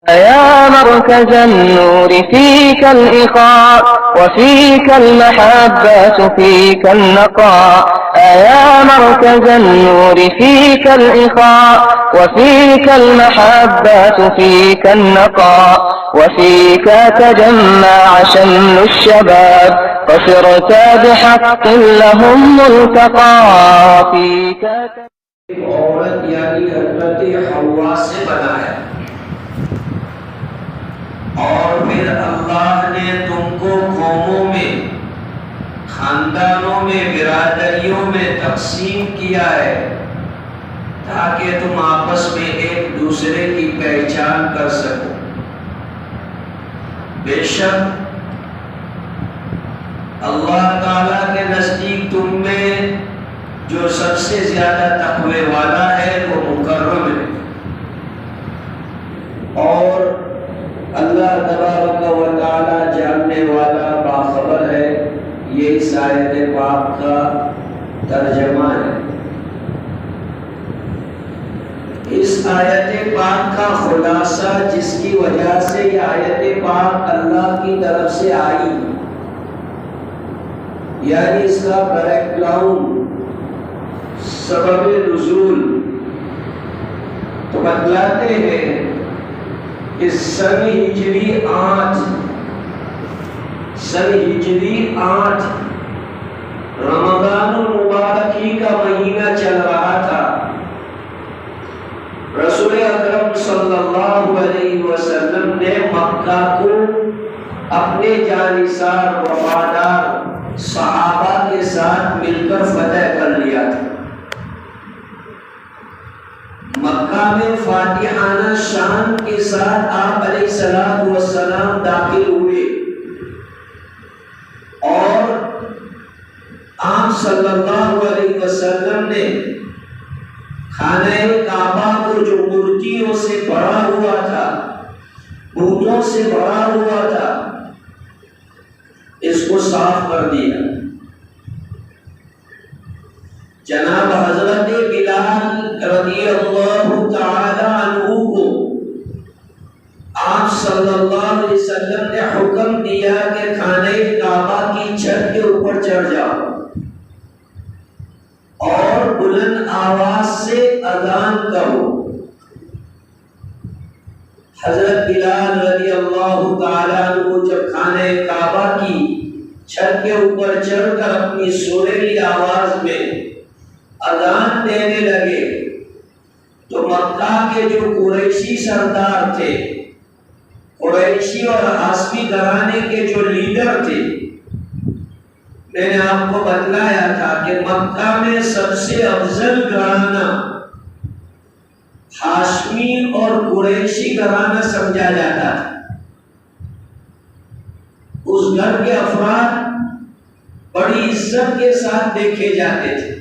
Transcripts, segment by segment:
يا مركز النور فيك الإخاء وفيك المحبة فيك النقاء. يا مركز النور فيك الإخاء وفيك المحبة فيك النقاء. وفيك تجمع شمل الشباب فصرت بحق لهم ملتقى. فيك عورت یعنی حضرت حوا سے بنایا اور پھر اللہ نے تم کو قوموں میں، خاندانوں میں، برادریوں میں تقسیم کیا ہے تاکہ تم آپس میں ایک دوسرے کی پہچان کر سکو۔ بے شک اللہ تعالیٰ کے نزدیک تم میں جو سب سے زیادہ تقوی والا ہے وہ مکرم ہے، اور اللہ تبارک و تعالی جاننے والا باخبر ہے۔ یہ اس آیت پاک کا ترجمہ ہے۔ اس آیت پاک کا خلاصہ جس کی وجہ سے یہ آیت پاک اللہ کی طرف سے آئی، یعنی اس کا بیک گراؤنڈ، سبب نزول تو بتلاتے ہیں کہ سن ہجری 8 رمضان المبارکی کا مہینہ چل رہا تھا۔ رسول اکرم صلی اللہ علیہ وسلم نے مکہ کو اپنے جانثار وفادار صحابہ کے ساتھ مل کر فتح کر لیا تھا۔ مکہ میں فاتحانہ شان کے ساتھ آپ علیہ السلام داخل ہوئے اور آپ صلی اللہ علیہ وسلم نے خانہ کعبہ کو جو مورتیوں سے بھرا ہوا تھا، بتوں سے بھرا ہوا تھا، اس کو صاف کر دیا۔ جناب حضرت بلال رضی اللہ تعالی عنہ کو آپ صلی اللہ علیہ وسلم نے حکم دیا کہ خانہ کعبہ کی چھت کے اوپر چڑھ جاؤ اور بلند آواز سے اذان کرو۔ حضرت بلال رضی اللہ تعالی عنہ جب خانہ کعبہ کی چھت کے اوپر چڑھ کر اپنی سریلی آواز میں اذان دینے لگے تو مکہ کے جو قریشی سردار تھے، قریشی اور ہاشمی گھرانے کے جو لیڈر تھے، میں نے آپ کو بتلایا تھا کہ مکہ میں سب سے افضل گھرانہ ہاشمی اور قریشی گھرانہ سمجھا جاتا تھا۔ اس گھر کے افراد بڑی عزت کے ساتھ دیکھے جاتے تھے۔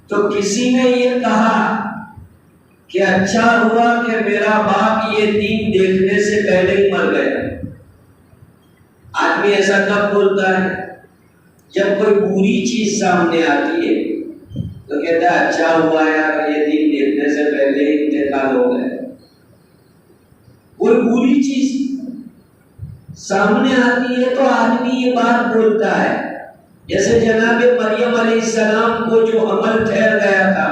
تو کسی نے یہ کہا کہ اچھا ہوا کہ میرا باپ یہ دین دیکھنے سے پہلے ہی مر گیا۔ آدمی ایسا کب بولتا ہے؟ جب کوئی بری چیز سامنے آتی ہے تو کہتا ہے اچھا ہوا یار یہ دین دیکھنے سے پہلے ہی انتقال ہو گیا۔ کوئی بری چیز سامنے آتی ہے تو آدمی یہ بات بولتا ہے۔ جیسے جناب مریم علیہ السلام کو جو عمل ٹھہر گیا تھا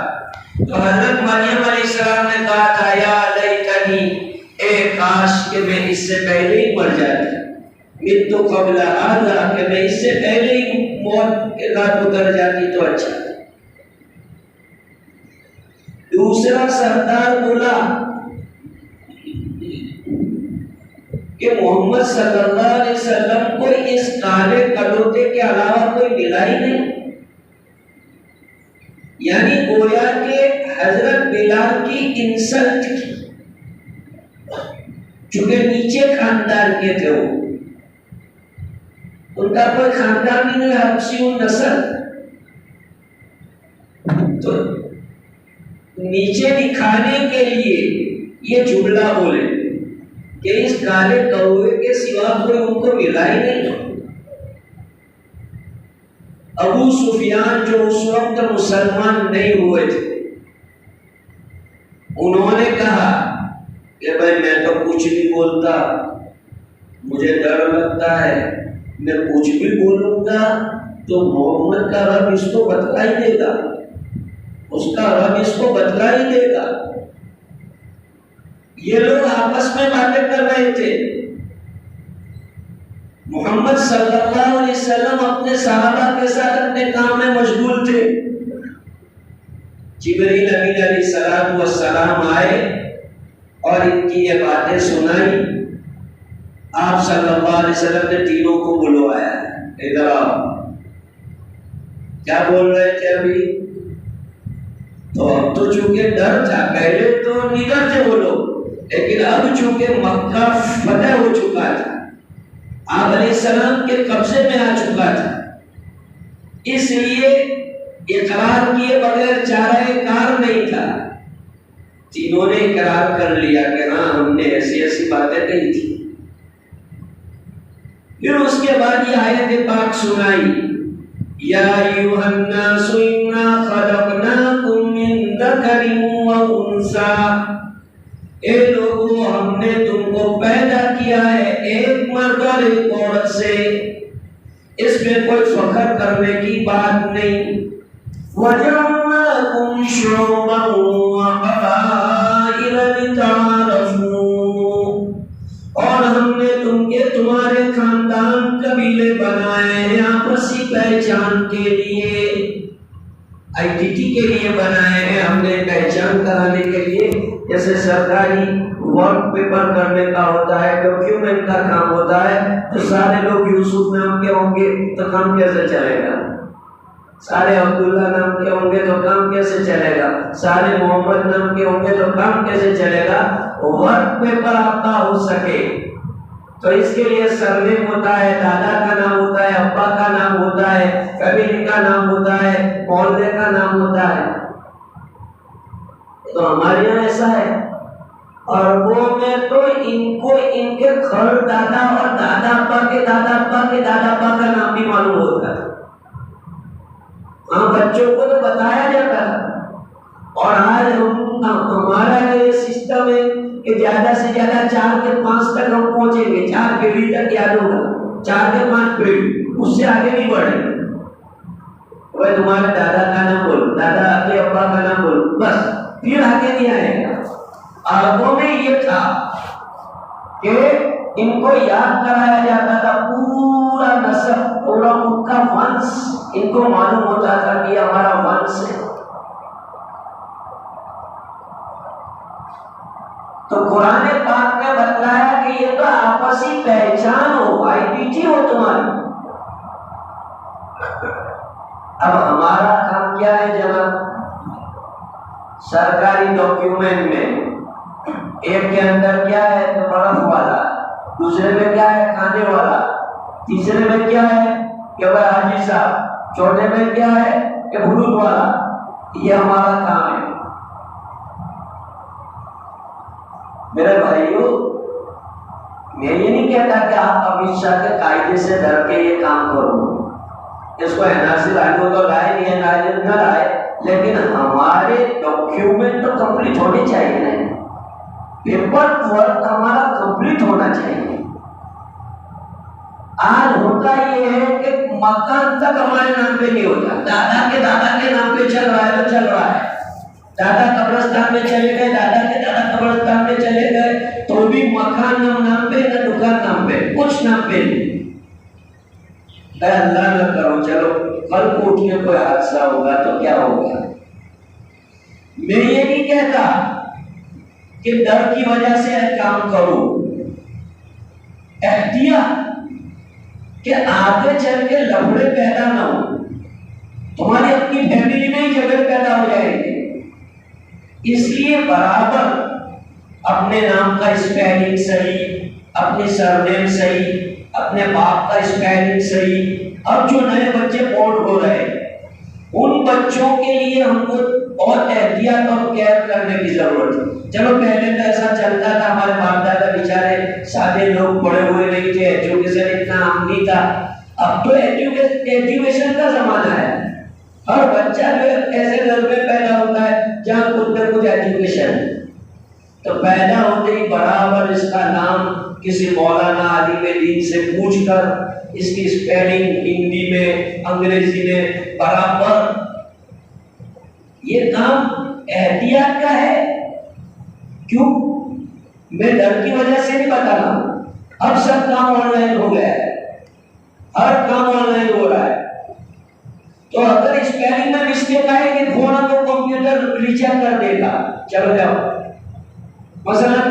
تو حضرت مریم علیہ السلام نے کہا تھا یا لیتنی، اے کاش کہ میں اس سے پہلے ہی مر جاتی، مت تو قبل ھذا، کہ میں اس سے پہلے ہی موت کے گھاٹ اتر جاتی تو اچھا۔ دوسرا سردار بولا کہ محمد صلی اللہ علیہ وسلم کو اس کالے کلوتے کے علاوہ کوئی ملا ہی نہیں، یعنی گویا کہ حضرت بلال کی انسلٹ کی، چونکہ نیچے خاندان کے تھے، وہ ان کا کوئی خاندان ہی نہیں، حبشی نسل، تو نیچے دکھانے کے لیے یہ جملہ بولے کہ اس کالے کوے کے سوا کوئی ان کو ملا ہی نہیں۔ ابو سفیان جو اس وقت مسلمان نہیں ہوئے تھے، انہوں نے کہا کہ بھائی میں تو کچھ نہیں بولتا، مجھے ڈر لگتا ہے، میں کچھ بھی بولوں گا تو محمد کا رب اس کو بتلا ہی دے گا، اس کا رب اس کو بتلا ہی دے گا۔ یہ لوگ آپس میں باتیں کر رہے تھے۔ محمد صلی اللہ علیہ وسلم اپنے صحابہ کے ساتھ اپنے کام میں مشغول تھے۔ جبریل امین علیہ السلام آئے اور ان کی یہ باتیں سنائی۔ آپ صلی اللہ علیہ وسلم نے تینوں کو بلوایا، ادھر آؤ۔ کیا بول رہے تھے ابھی؟ تو اب تو چونکہ ڈر تھا، پہلے تو نڈر تھے وہ لوگ، لیکن اب چونکہ مکہ فتح ہو چکا تھا، آپ علیہ السلام کے قبضے میں آ چکا تھا، اس لیے اقرار کیے بغیر چارہ کار نہیں تھا۔ تینوں نے اقرار کر لیا کہ ہاں ہم نے ایسی ایسی باتیں کہی تھی۔ پھر اس کے بعد یہ آیت پاک سنائی، یا ایھا الناس انا خلقناکم من ذکر و انثی، اے لوگوں ہم نے تم کو پیدا کیا ہے ایک مرد اور ایک عورت سے، اس میں کوئی فخر کرنے کی بات نہیں۔ وَجَعَلْنَاكُمْ شُعُوبًا وَقَبَائِلَ لِتَعَارَفُوا، اور ہم نے تمہارے خاندان قبیلے بنائے ہیں آپسی پہچان کے لیے، آئیڈینٹی کے لیے بنائے ہیں، ہم نے پہچان کرانے کے لیے، جیسے سرکاری ورک پیپر کرنے کا ہوتا ہے، ڈاکیومنٹ کا کام ہوتا ہے، تو سارے لوگ یوسف نام کے ہوں گے تو کام کیسے چلے گا، سارے عبداللہ نام کے ہوں گے تو کام کیسے چلے گا، سارے محمد نام کے ہوں گے تو کام کیسے چلے گا؟ ورک پیپر آپ کا ہو سکے تو اس کے لیے سرنیم ہوتا ہے، دادا کا نام ہوتا ہے، ابا کا نام ہوتا ہے، فیملی کا نام ہوتا ہے، محلے کا نام ہوتا ہے۔ تو ہمارے یہاں ایسا ہے، عربوں میں تو ان کو ان کے گھر دادا اور دادا ابا کے دادا ابا کے دادا ابا کا نام بھی معلوم ہوتا ہے، ہاں بچوں کو تو بتایا جاتا ہے۔ اور آج ہمارا یہ سسٹم ہے کہ زیادہ سے زیادہ 4 کے 5 تک ہم پہنچیں گے، 4 پیڑھی تک یاد ہوگا، 4 کے 5 پیڑھی، اس سے آگے نہیں بڑھیں گے۔ وہ تمہارے دادا کا نام بولو، دادا کے ابا کا نام بولو، بس پھر آگے نہیں آئے گا۔ عربوں میں یہ تھا کہ ان کو یاد کرایا جاتا تھا، پورا نسب، پورا ان کا ونش ان کو معلوم ہوتا تھا کہ یہ ہمارا ونش ہے۔ تو قرآن پاک نے بتلایا کہ یہ تو آپسی پہچان ہو، آئیڈینٹی ہو تمہاری۔ اب ہمارا کام کیا ہے جناب؟ سرکاری ڈاکیومنٹ میں ایک کے اندر کیا ہے تو برف والا، دوسرے میں کیا ہے کھانے والا، تیسرے میں کیا ہے کہ بھائی حاجی صاحب، چوتھے میں کیا ہے کہ بھلوت والا۔ یہ ہمارا کام ہے۔ میرے بھائیو، میں یہ نہیں کہتا کہ آپ امت شاہ کے قاعدے سے ڈر کے یہ کام کرو، اس کو NRC لائے تو لائے، نہیں لائے نہ لائے، لیکن ہمارے ڈاکیومنٹ تو کمپلیٹ ہونے چاہیے نا، پیپر ورک ہمارا کمپلیٹ ہونا چاہیے۔ آج ہوتا یہ ہے کہ مکان تک ہمارے نام پہ نہیں ہوتا، دادا کے نام پہ چل رہا ہے تو چل رہا ہے، دادا قبرستان میں چلے گئے، دادا کے دادا قبرستان میں چلے گئے تو بھی مکان نام پہ نہ دکان نام پہ، کچھ نام پہ نہیں۔ اے اللہ نہ کرو، چلو کل کو اٹھ کے کوئی حادثہ ہوگا تو کیا ہوگا؟ میں یہ نہیں کہتا کہ ڈر کی وجہ سے کام کرو، احتیاط کہ آگے چل کے لفڑے پیدا نہ ہو، تمہاری اپنی فیملی میں ہی جھگڑے پیدا ہو جائیں گے۔ اس لیے برابر اپنے نام کا اسپیلنگ صحیح، اپنی سرنیم صحیح، اپنے باپ کا اسپیلنگ صحیح۔ اب جو نئے بچے بورڈ ہو رہے ہیں ان بچوں کے لیے ہم کو بہت احتیاط اور کیئر کرنے کی ضرورت ہے۔ چلو پہلے تو ایسا چلتا تھا، ہمارے باپ دادا بیچارے سادے لوگ، پڑھے ہوئے نہیں تھے، ایجوکیشن اتنا عام نہیں تھا۔ اب تو ایجوکیشن کا زمانہ ہے، ہر بچہ جو ایسے گھر میں پیدا ہوتا ہے جہاں کچھ نہ کچھ ایجوکیشن ہے۔ تو پیدا ہوتے ہی برابر اس کا نام کسی مولانا عالم دین سے پوچھ کر اس کی اسپیلنگ ہندی میں انگریزی میں برابر. یہ کام احتیاط کا ہے. کیوں؟ میں ڈر کی وجہ سے نہیں بتا رہا ہوں. اب سب کام آن لائن ہو گیا ہے, ہر کام آن لائن ہو رہا ہے. تو اگر اسپیلنگ میں مسٹیک آئے گی فوراً تو کمپیوٹر ریچیک کر دے گا. چلو جاؤ. مثلا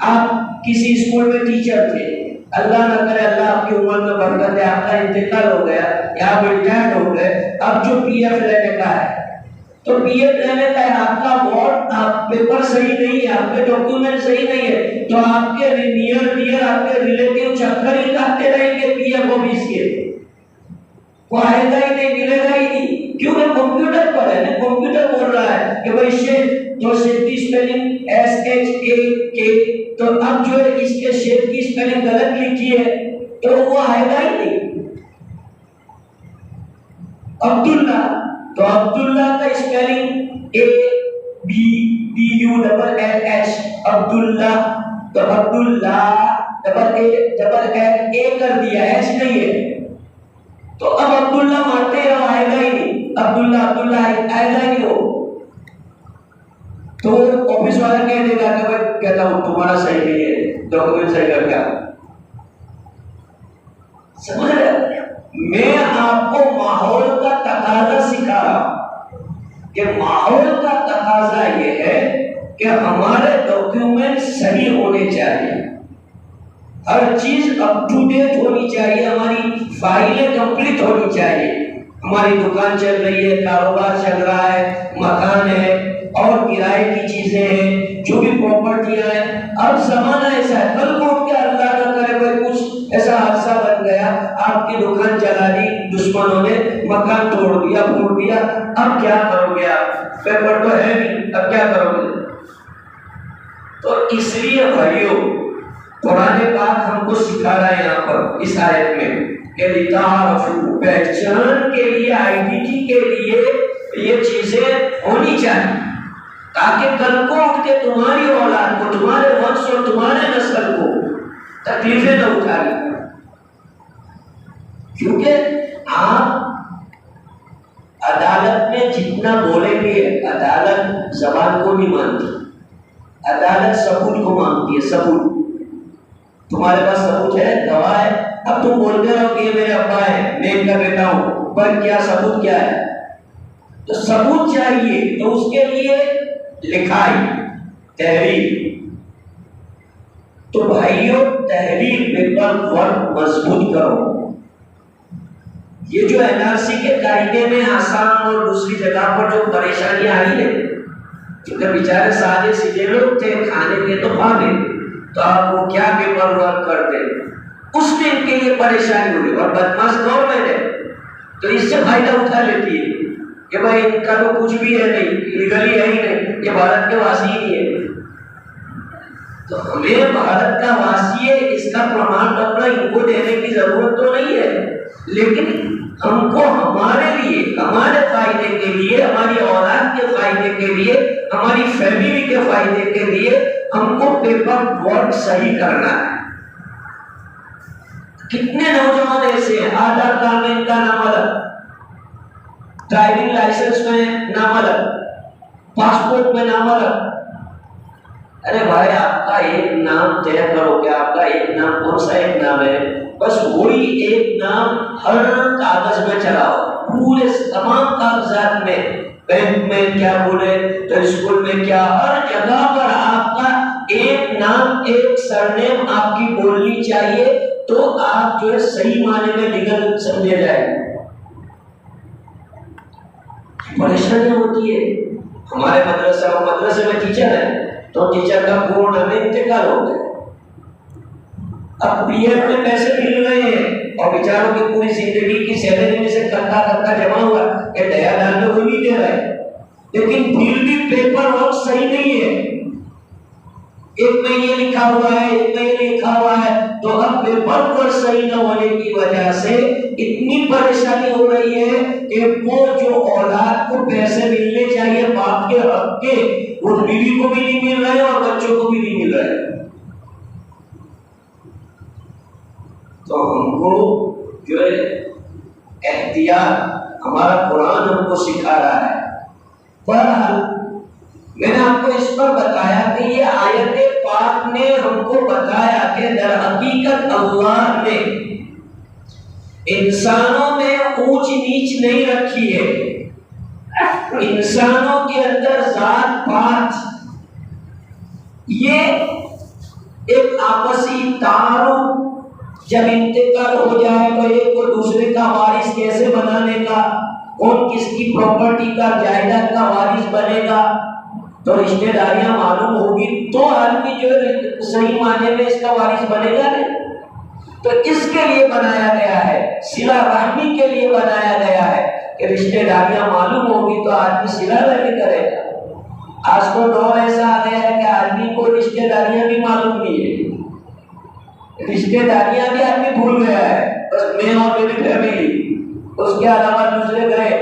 آپ کسی اسکول میں ٹیچر تھے, اللہ نہ کرے اللہ آپ کی عمر میں برکت ہے, آپ کا انتقال ہو گیا یا آپ ریٹائرڈ ہو گئے, اب جو پی ایف لینے کا ہے تو پی ایف لینے کا ہے, آپ کا وارڈ آپ پیپر صحیح نہیں ہے, آپ کے ڈاکیومنٹ صحیح نہیں ہے, تو آپ کے نیئر آپ کے ریلیٹیو چکر ہی کاٹتے رہیں گے پی ایف آفس کے. وہ آئے گا ہی نہیں, ملے گا ہی نہیں. کیونکہ کمپیوٹر پر ہے نا, کمپیوٹر بول رہا ہے کہ بھائی شیپ تو شیپ کی اسپیلنگ ایس ایچ اے کے, تو اب جو ہے اس کے شیپ کی اسپیلنگ غلط لکھی ہے تو وہ آئے گا ہی نہیں. عبداللہ, تو عبداللہ کا spelling A B D U double L H Abdullah, تو عبداللہ ڈبل ایل اے کر دیا, ایچ نہیں ہے. تو اب عبداللہ مانتے ہیں آئے گا ہی نہیں, عبداللہ آئے گا ہی نہیں. ہو تو آفس والا کہہ دے گا کہ بھائی کہتا ہوں تمہارا صحیح نہیں ہے, ڈاکومنٹ صحیح کر کے. سمجھ رہے؟ میں آپ کو ماحول کا تقاضا سکھا رہا ہوں کہ ماحول کا تقاضا یہ ہے کہ ہمارے ڈاکیومنٹ صحیح ہونے چاہیے, ہر چیز اپ ٹو ڈیٹ ہونی چاہیے, ہماری فائلیں کمپلیٹ ہونی چاہیے. ہماری دکان چل رہی ہے, کاروبار چل رہا ہے, مکان ہے اور کرائے کی چیزیں ہیں, جو بھی پراپرٹیاں ہیں. اب زمانہ ایسا ہے, کل کو اٹھ کے اللہ نہ کرے کوئی کچھ ایسا حادثہ بن گیا, آپ کی دکان جلا دی دشمنوں نے, مکان توڑ دیا, پھوڑ دیا, اب کیا کرو گے آپ؟ پیپر تو ہے نہیں, اب کیا کرو گے؟ تو اس لیے بھائیو قرآن پاک ہم کو سکھا رہا ہے یہاں پر اس آیت میں کہ لتعارفوا, پہچان کے لیے, آئیڈینٹی کے لیے یہ چیزیں ہونی چاہیے تاکہ کل کو اٹھ کے تمہاری اولاد کو, تمہارے ونش اور تمہارے نسل کو تکلیفیں نہ اٹھانی. کیونکہ آپ عدالت میں جتنا بولیں گے, عدالت زبان کو نہیں مانتی, عدالت ثبوت کو مانگتی ہے. ثبوت, تمہارے پاس ثبوت ہے, گواہ ہے, اب تم بولتے رہو کہ یہ میرے ابا ہے, میں ان کا بیٹا ہوں, پر کیا ثبوت کیا ہے؟ تو ثبوت چاہیے, تو اس کے لیے لکھائی, تحریر. تو بھائیوں تحریر پیپر ورک مضبوط کرو. یہ جو این آر سی کے قاعدے میں آسام اور دوسری جگہ پر جو پریشانیاں آئی ہیں, کیونکہ بیچارے سادے سیدھے لوگ تھے, کھانے کے تو کھا گئے, تو آپ وہ کیا پیپر ورک کرتے, اس میں ان کے لیے پریشانی ہوئی. اور بدماش گورنمنٹ ہے تو اس سے فائدہ اٹھا لیتی ہے کہ بھائی ان کا تو کچھ بھی ہے نہیں, لیگلی ہے ہی نہیں, یہ بھارت کے واسی ہی نہیں ہے. تو ہمیں بھارت کا واسی ہے اس کا پرمان پتر ان کو دینے کی ضرورت تو نہیں ہے, لیکن ہم کو ہمارے لیے, ہمارے فائدے کے لیے, ہماری اولاد کے فائدے کے لیے, ہماری فیملی کے فائدے کے لیے ہم کو پیپر ورک صحیح کرنا ہے. کتنے نوجوان ایسے ہیں, آدھار کارڈ میں ان کا نام الگ, ڈرائیونگ لائسنس میں نام الگ, پاسپورٹ میں نام الگ. ارے بھائی آپ کا ایک نام طے کرو کہ آپ کا ایک نام کون سا ایک نام ہے, بس وہی ایک نام ہر کاغذ میں چلاؤ, پورے تمام کاغذات میں, بینک میں کیا بولے تو اسکول میں کیا, ہر جگہ پر آپ کا ایک نام, ایک سرنیم آپ کی بولنی چاہیے, تو آپ جو ہے صحیح معنی میں لیگل سمجھے جائے. پریشانی ہوتی ہے. ہمارے مدرسے میں ٹیچر ہے, تو ٹیچر کا پورن ہمیں انتقال ہو گیا, اب پی ایف میں پیسے مل رہے ہیں اور بیچاروں کی پوری زندگی کی سیلری میں سے کتا جمع ہوا, کہ دیا ڈالنے کو نہیں دے رہے, لیکن پھر بھی پیپر ورک صحیح نہیں ہے. ایک میں یہ لکھا ہوا ہے، ایک میں یہ لکھا ہوا ہے، تو اب پیپر پر صحیح نہ ہونے کی وجہ سے اتنی پریشانی ہو رہی ہے کہ وہ جو اولاد کو پیسے ملنے چاہیے باپ کے حق کے، وہ بیوی کو بھی نہیں مل رہے اور بچوں کو بھی نہیں مل رہے۔ تو ہم کو جو ہے احتیاط ہمارا قرآن ہم کو سکھا رہا ہے۔ بہرحال میں نے آپ کو اس پر بتایا کہ یہ آیت پاک نے ہم کو بتایا کہ در حقیقت اللہ نے انسانوں میں اونچ نیچ نہیں رکھی ہے، انسانوں کے اندر ذات پات یہ ایک آپسی تعارف، جب انتقال ہو جائے تو ایک کو دوسرے کا وارث کیسے بنانے کا، کون کس کی پراپرٹی کا جائیداد کا وارث بنے گا، تو رشتہ داریاں معلوم ہوگی تو آدمی جو صحیح معنی میں اس کا وارث بنے گا نہیں۔ تو اس کے لیے بنایا گیا ہے، صلہ رحمی کے لیے بنایا گیا ہے کہ رشتہ داریاں معلوم ہوگی تو آدمی صلہ رحمی کرے گا۔ آج تو دور ایسا آ گیا ہے کہ آدمی کو رشتہ داریاں بھی معلوم نہیں ہے، رشتہ داریاں بھی آدمی بھول گیا ہے، بس میں اور میری فیملی، اس کے علاوہ دوسرے گئے۔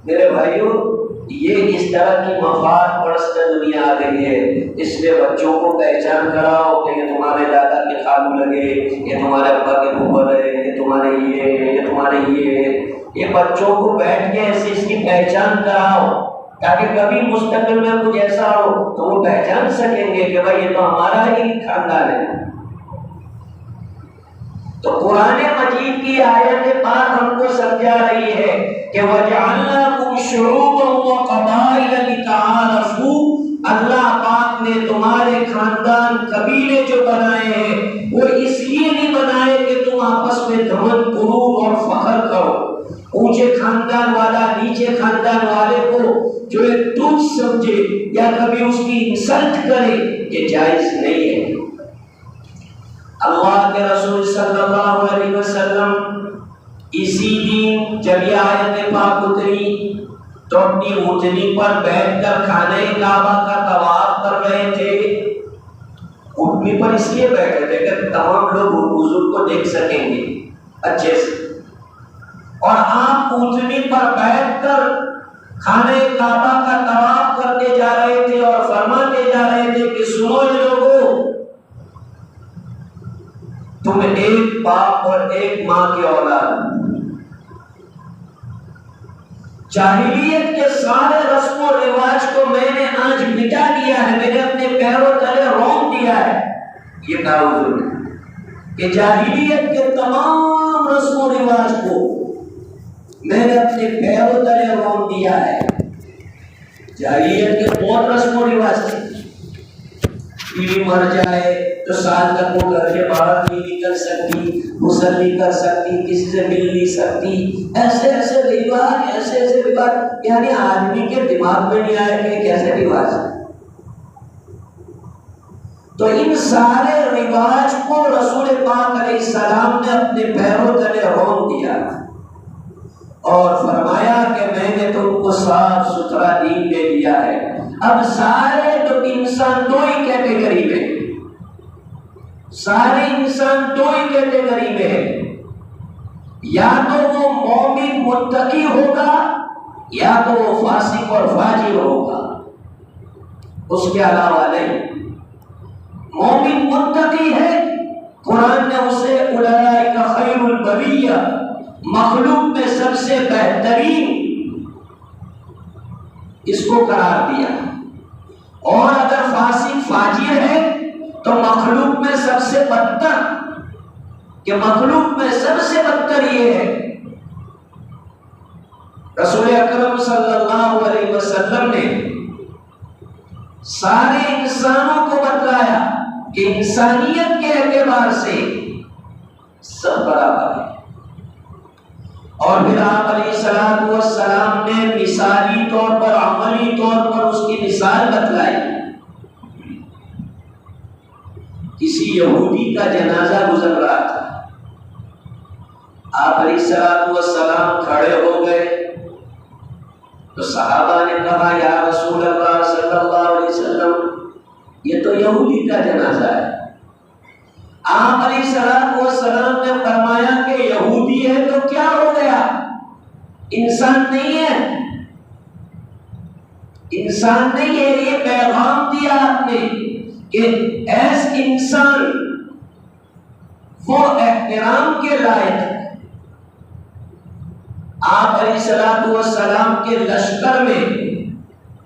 میرے بھائیوں، یہ اس طرح کی مفاد پرست دنیا آ گئی ہے، اس لیے بچوں کو پہچان کراؤ کہ یہ تمہارے دادا کے خالو لگے، یہ تمہارے ابا کے پھوپھر ہے، یہ تمہارے یہ تمہارے یہ بچوں کو بیٹھ کے ایسے اس کی پہچان کراؤ تاکہ کبھی مستقبل میں کچھ ایسا ہو تو وہ پہچان سکیں گے کہ بھائی یہ تو ہمارا ہی خاندان ہے۔ تو قرآن مجید کی آیت پاک ہم کو سمجھا رہی ہے کہ وَجَعَلْنَاكُمْ شُعُوبًا وَقَبَائِلَ لِتَعَارَفُوا، اللہ پاک نے تمہارے خاندان قبیلے جو بنائے ہیں وہ اس لیے نہیں بنائے کہ تم آپس میں دھمن غرور اور فخر کرو، اونچے خاندان والا نیچے خاندان والے کو جو ہے تجھ سمجھے یا کبھی اس کی انسلٹ کرے، یہ جائز نہیں ہے۔ اللہ کے رسول صلی اللہ علیہ وسلم اسی دن جب یہ آیت پاک اتری تو اپنی اونٹنی پر بیٹھ کر خانہ کعبہ کا طواف کر رہے تھے۔ اونٹنی پر اس لیے بیٹھے تھے کہ تمام لوگ حضور کو دیکھ سکیں گے اچھے سے، اور آپ اونٹنی پر بیٹھ کر خانہ کعبہ کا طواف کرتے جا رہے تھے اور فرماتے جا رہے تھے کہ سنو یہ لوگوں، تم ایک باپ اور ایک ماں کی اولاد، جاہلیت کے سارے رسم و رواج کو میں نے آج مٹا دیا ہے، میں نے اپنے پیروں تلے رونق دیا ہے۔ یہ کہا حضور نے کہ جاہلیت کے تمام رسم و رواج کو میں نے اپنے پیروں تلے رونق دیا ہے۔ جاہلیت کے بہت رسم و رواج تھے، بیوی مر جائے تو سال تک وہ گھر کے باہر نہیں نکل سکتی، غسل نہیں کر سکتی، کسی سے مل نہیں سکتی، ایسے ایسے رواج یعنی آدمی کے دماغ میں نہیں آئے کہ کیسے رواج ہے۔ تو ان سارے رواج کو رسول پاک علیہ السلام نے اپنے پیروں تلے رونق دیا اور فرمایا کہ میں نے تم کو صاف ستھرا دین دے دیا ہے۔ اب سارے تو انسان دو ہی کیٹیگری میں، سارے انسان دو ہی کیٹیگری میں ہے، یا تو وہ مومن متقی ہوگا یا تو وہ فاسق اور فاجر ہوگا، اس کے علاوہ نہیں۔ مومن متقی ہے، قرآن نے اسے اولئک خیر البریہ، مخلوق میں سب سے بہترین اس کو قرار دیا، اور اگر فاسق فاجر ہے تو مخلوق میں سب سے بدتر، کہ مخلوق میں سب سے بدتر یہ ہے۔ رسول اکرم صلی اللہ علیہ وسلم نے سارے انسانوں کو بتلایا کہ انسانیت کے اعتبار سے سب برابر ہے، اور پھر آپ علیہ السلام نے مثالی طور پر، عملی طور پر اس کی مثال بتلائی۔ کسی یہودی کا جنازہ گزر رہا تھا، آپ علیہ السلام کھڑے ہو گئے تو صحابہ نے کہا یا رسول اللہ صلی اللہ علیہ وسلم یہ تو یہودی کا جنازہ ہے۔ آپ علیہ السلام نے فرمایا کہ یہودی ہے تو کیا ہو گیا، انسان نہیں ہے، انسان نہیں ہے۔ یہ پیغام دیا آپ نے کہ ایس انسان وہ احترام کے لائق۔ آپ علیہ السلام کے لشکر میں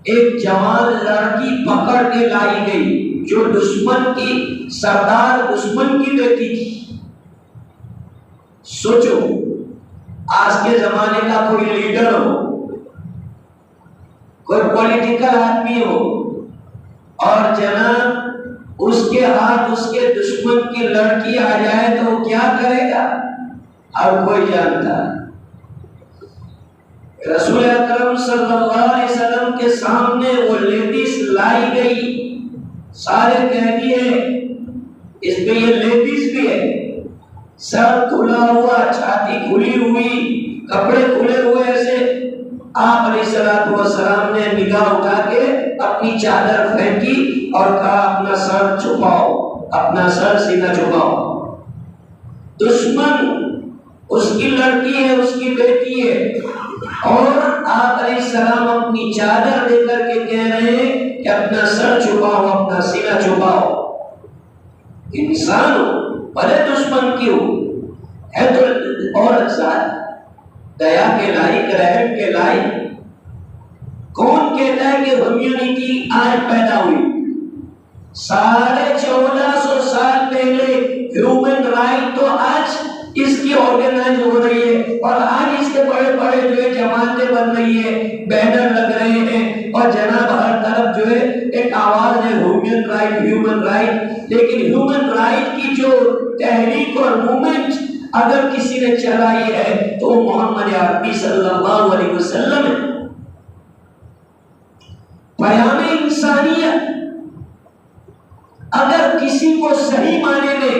ایک جوان لڑکی پکڑ کے لائی گئی جو دشمن کی سردار دشمن کی بیٹی تھی۔ سوچو آج کے زمانے کا کوئی لیڈر ہو، کوئی پولیٹیکل آدمی ہو، اور جناب اس کے ہاتھ اس کے دشمن کی لڑکی آ جائے تو وہ کیا کرے گا، ہر کوئی جانتا ہے۔ رسول اکرم صلی اللہ علیہ وسلم کے سامنے وہ لیڈیز لائی گئی، سارے کہہ دیے اس پہ یہ لیڈیز بھی ہے، سر کھلا ہوا، چھاتی کھلی ہوئی، کپڑے کھلے ہوئے ایسے۔ آپ علیہ السلام نے نگاہ اٹھا کے اپنی چادر پھینکی اور کہا اپنا سر چھپاؤ، اپنا سر سینہ چھپاؤ۔ دشمن اس کی لڑکی ہے، اس کی بیٹی ہے، اور آپ علیہ السلام اپنی چادر دے کر کے کہہ رہے ہیں کہ اپنا سر چھپاؤ، اپنا سینہ چھپاؤ۔ انسان ہو بڑے دشمن کی ہو ہے تو عورت ذات دیا کے لائق، رحم کے لائق۔ کون کہتا ہے کہ ہیومینٹی آج پیدا ہوئی؟ 1450 سال پہلے ہیومن رائٹ تو آج اس کی آرگنائز ہو رہی ہے، اور آج اس کے بڑے بڑے جو ہے جماعتیں بن رہی ہے، بینر لگ رہے ہیں، اور جناب ہر طرف جو ہے ایک آواز ہے ہیومن رائٹ، ہیومن رائٹ۔ لیکن ہیومن رائٹ کی جو تحریک اور موومنٹ اگر کسی نے چلائی ہے تو محمد عربی صلی اللہ علیہ وسلم ہے۔ پیام انسانیت اگر کسی کو صحیح معنی میں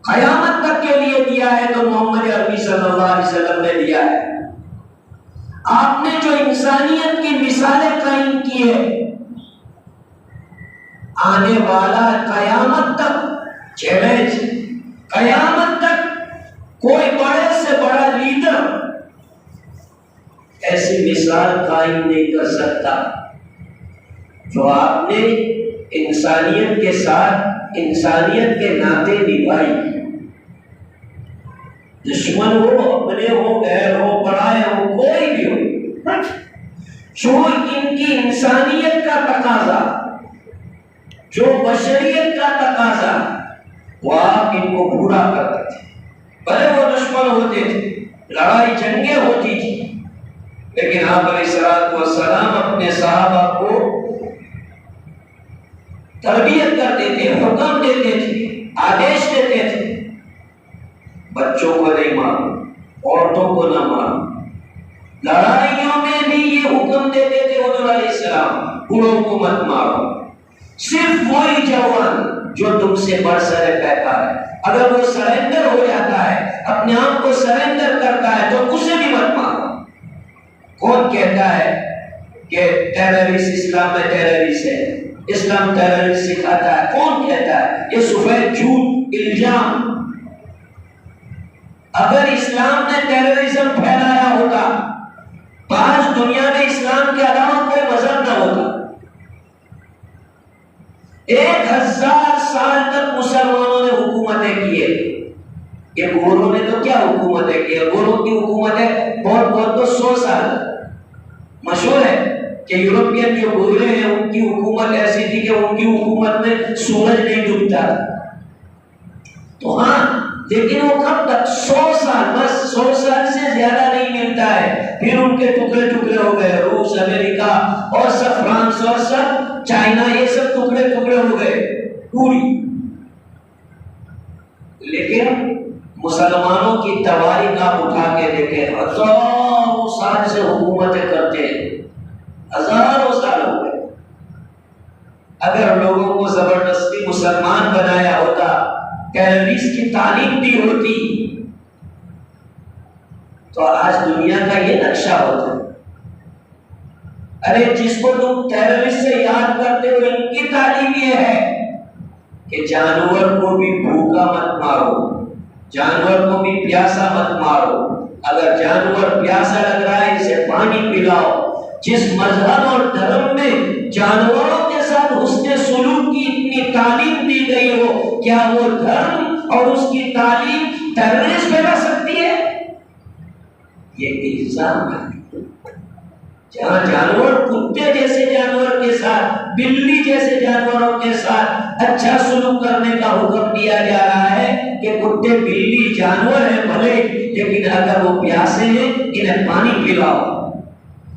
قیامت تک کے لیے دیا ہے تو محمد عربی صلی اللہ علیہ وسلم نے دیا ہے۔ آپ نے جو انسانیت کی مثالیں قائم کی ہے، آنے والا قیامت تک چیلنج، قیامت تک کوئی بڑے سے بڑا لیڈر ایسی مثال قائم نہیں کر سکتا جو آپ نے انسانیت کے ساتھ انسانیت کے ناطے نبھائی۔ دشمن ہو، اپنے ہو، غیر ہو، پڑھائے ہو، کوئی بھی ہو، جو ان کی انسانیت کا تقاضا، جو بشریت کا تقاضا، وہ آپ ان کو پورا کرتے تھے۔ بھلے وہ دشمن ہوتے تھے، لڑائی جنگیں ہوتی تھی، لیکن آپ علیہ السلام اپنے صحابہ کو تربیت کرتے تھے، حکم دیتے تھے، آدیش دیتے تھے، بچوں کو نہیں مارو، عورتوں کو نہ مارو۔ لڑائیوں میں بھی یہ حکم دیتے تھے حضور علیہ السلام، بوڑھوں کو مت مارو، صرف وہی جوان جو تم سے بڑھ سر پیکار ہے، اگر وہ سرنڈر ہو جاتا ہے، اپنے آپ کو سرنڈر کرتا ہے تو اسے بھی مت مارو۔ کون کہتا ہے کہ ٹیررسٹ اسلام میں ٹیررسٹ ہے، اسلام ٹیررسٹ سکھاتا ہے؟ کون کہتا ہے؟ یہ سفید جھوٹ، الزام۔ اگر اسلام نے ٹیررزم پھیلایا ہوتا تو آج دنیا میں اسلام کے علاوہ کوئی مذہب نہ ہوتا۔ 1000 سال تک مسلمانوں نے حکومتیں کی ہے، یہ گوروں نے تو کیا حکومتیں کی ہے؟ گوروں کی حکومتیں بہت بہت تو 100 سال۔ مشہور ہے کہ یورپین جو گورے ہیں ان کی حکومت ایسی تھی کہ ان کی حکومت میں سورج نہیں ڈوبتا، تو ہاں، لیکن وہ کب تک؟ 100 سال، بس 100 سال سے زیادہ نہیں ملتا ہے، پھر ان کے ٹکڑے ٹکڑے ہو گئے، روس، امریکہ اور سب، فرانس اور سب، چائنا، یہ سب ٹکڑے ٹکڑے ہو گئے پوری۔ لیکن مسلمانوں کی تواریخ آپ اٹھا کے دیکھیں، ہزاروں سال سے حکومتیں کرتے ہیں، ہزاروں سال ہو گئے۔ اگر لوگوں کو زبردستی مسلمان بنایا ہوتا، ٹیررسٹ کی تعلیم دی ہوتی، تو آج دنیا کا یہ نقشہ ہوتا۔ ارے جس کو تم ٹیررسٹ سے یاد کرتے ہو، ان کی تعلیم یہ ہے کہ جانور کو بھی بھوکا مت مارو، جانور کو بھی پیاسا مت مارو، اگر جانور پیاسا لگ رہا ہے اسے پانی پلاؤ۔ جس مذہب اور دھرم میں جانوروں کے ساتھ حسن سلوک کی اتنی تعلیم دی گئی ہو، کیا وہ دھرم اور اس کی تعلیم ٹیررسٹ پھیلا سکتی ہے؟ یہ الزام ہے۔ جہاں جانور کتے جیسے جانور کے ساتھ، بلی جیسے جانوروں کے ساتھ اچھا سلوک کرنے کا حکم دیا جا رہا ہے کہ کتے بلی جانور ہیں بھلے، لیکن اگر وہ پیاسے ہیں انہیں پانی پلاؤ۔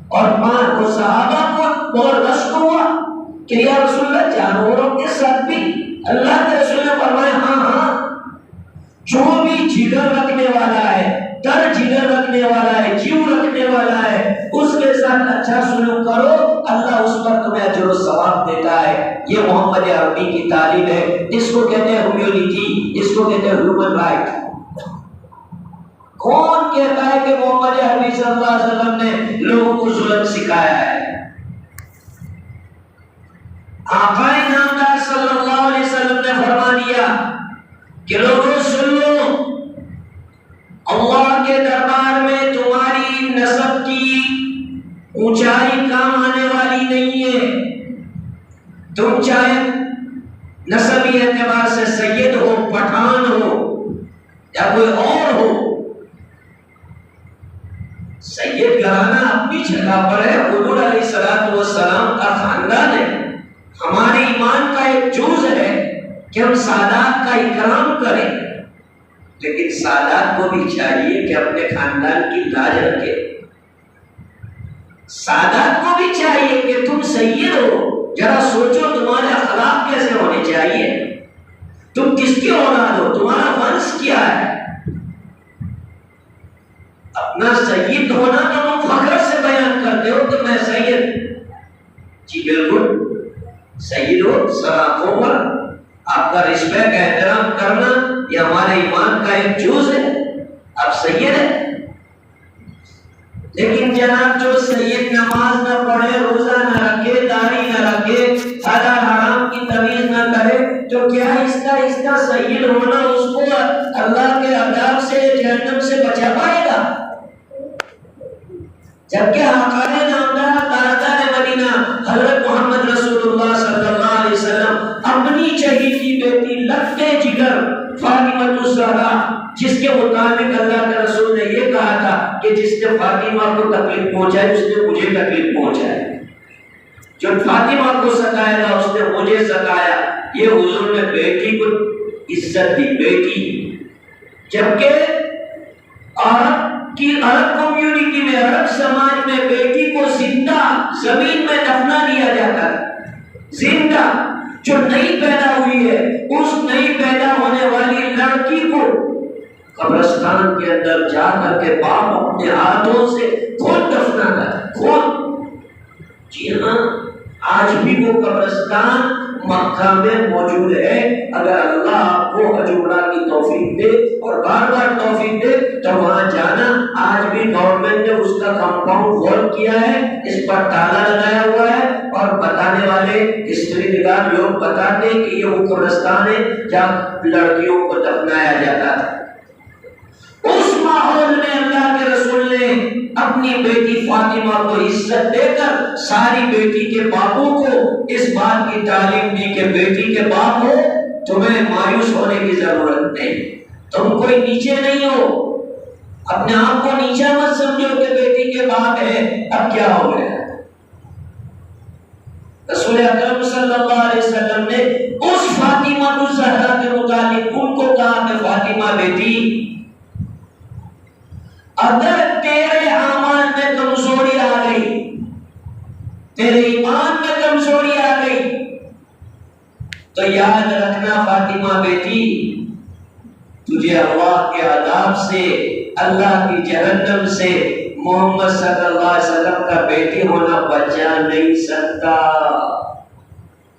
اور وہ صحابہ کو بہت رشک ہوا کہ یا رسول اللہ جانوروں کے ساتھ بھی؟ اللہ کے رسول نے فرمایا ہاں، جو بھی جگر رکھنے والا ہے، در جگر رکھنے والا ہے، جیو رکھنے والا ہے، اس کے ساتھ اچھا سلوک کرو، اللہ اس پر تمہیں اجر و ثواب دیتا ہے۔ یہ محمد عربی کی تعلیم ہے۔ اس کو کہتے ہیں ہیومینٹی، اس کو کہتے ہیں ہیومن رائٹ۔ کون کہتا ہے کہ محمد عربی صلی اللہ علیہ وسلم نے لوگوں کو ظلم سکھایا ہے؟ آقا نامدار صلی اللہ علیہ وسلم نے فرما دیا کہ لوگوں سن لو، اللہ کے دربار میں تمہاری نسب کی اونچائی کام آنے والی نہیں ہے۔ تم چاہے نسبی اعتبار سے سید ہو، پٹھان ہو یا کوئی اور ہو، سید گھرانہ اپنی جگہ پر ہے، حضور علیہ السلام کا خاندان ہے۔ ہمارے ایمان کا ایک جز ہے کہ ہم سادات کا اکرام کریں، لیکن سادات کو بھی چاہیے کہ اپنے خاندان کی لاج رکھے۔ سادات کو بھی چاہیے کہ تم سید ہو، ذرا سوچو تمہارے اخلاق کیسے ہونے چاہیے، تم کس کی اولاد ہو، تمہارا ونش کیا ہے۔ اپنا سید ہونا تو تم فخر سے بیان کرتے ہو کہ میں سید، جی بالکل سید ہو، سراخوں پر آپ کا رسپیکٹ احترام کرنا یہ ہمارے ایمان کا ایک جز ہے، آپ سید ہیں۔ لیکن جناب جو سید نماز نہ پڑھے، روزہ نہ رکھے، داڑھی نہ رکھے، حلال حرام کی تمیز نہ کرے، تو کیا اس کا سید ہونا اس کو اللہ کے عذاب سے، جہنم سے بچا پائے گا؟ جبکہ آقا نامدار تاجدار مدینہ حضرت محمد رسول اللہ صلی اللہ علیہ وسلم اپنی چہیتی بیٹی لگتے جگر فاطمہ الزہرا، جس کے متعلق اللہ کے رسول نے یہ کہا تھا کہ جس نے فاطمہ کو تکلیف پہنچائی اس نے مجھے تکلیف پہنچائی، جو فاطمہ کو ستایا تھا اس نے مجھے ستایا، یہ حضور نے بیٹی کو عزت دی، بیٹی۔ جبکہ عرب کمیونٹی میں، عرب سماج میں بیٹی کو زندہ زمین میں دفنا دیا جاتا ہے، زندہ۔ جو نئی پیدا ہوئی ہے اس نئی پیدا ہونے والی لڑکی کو قبرستان کے اندر جا کر کے باپ اپنے ہاتھوں سے خود دفناتا ہے، خود۔ جی ہاں، آج بھی وہ قبرستان مکہ میں موجود ہے۔ اگر اللہ آپ کو حج عمرہ کی توفیق دے اور بار بار توفیق دے تو وہاں جانا۔ آج بھی گورنمنٹ نے اس کا کمپاؤنڈ وال کیا ہے، اس پر تالا لگایا ہوا ہے، اور بتانے والے ہسٹری نگار لوگ بتاتے ہیں کہ یہ وہ قبرستان ہے جہاں لڑکیوں کو دفنایا جاتا تھا۔ اس ماحول میں اللہ کے رسول نے اپنی بیٹی فاطمہ کو عزت دے کر ساری بیٹی کے باپوں کو اس بات کی تعلیم دی کہ بیٹی کے باپ ہو، تمہیں مایوس ہونے کی ضرورت نہیں، تم کوئی نیچے نہیں ہو، اپنے آپ کو نیچا مت سمجھو کہ بیٹی کے باپ ہے اب کیا ہو گیا۔ رسول اکرم صلی اللہ علیہ وسلم نے اس فاطمہ الزہرا کے متعلق ان کو کہا کہ فاطمہ بیٹی، اگر تیرے اعمال میں کمزوری آ گئی، تیرے ایمان میں کمزوری آ گئی، تو یاد رکھنا فاطمہ بیٹی، تجھے اللہ کے عذاب سے، اللہ کی جہنم سے محمد صلی اللہ علیہ وسلم کا بیٹی ہونا بچا نہیں سکتا۔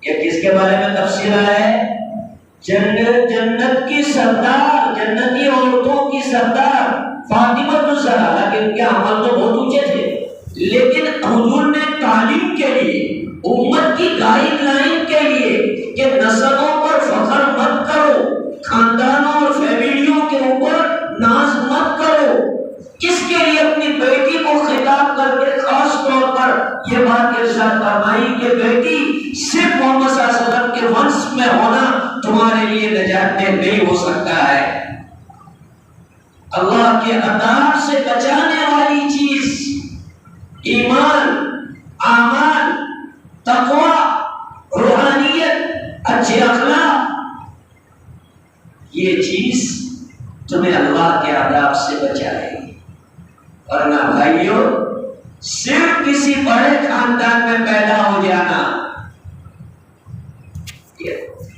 یہ کس کے بارے میں تفسیر ہے؟ جنت کی سردار، جنتی عورتوں کی سردار فاطمہ الزہرا، لیکن ان کے عمل تو بہت اونچے تھے، لیکن حضور نے تعلیم کے لیے، امت کی گائیڈ لائن کے لیے کہ نسلوں پر فخر مت کرو، خاندانوں اور فیملیوں کے اوپر ناز مت کرو، اس کے لیے اپنی بیٹی کو خطاب کر کے خاص طور پر یہ بات ارشاد فرمائی کہ بیٹی صرف محمد صلی اللہ علیہ وسلم کے ونش میں ہونا تمہارے لیے نجات دہ نہیں ہو سکتا ہے۔ اللہ کے عذاب سے بچانے والی چیز ایمان، اعمال، تقوی، روحانیت، اچھے اخلاق، یہ چیز تمہیں اللہ کے عذاب سے بچائے گی۔ ورنہ بھائیو، صرف کسی بڑے خاندان میں پیدا ہو جانا،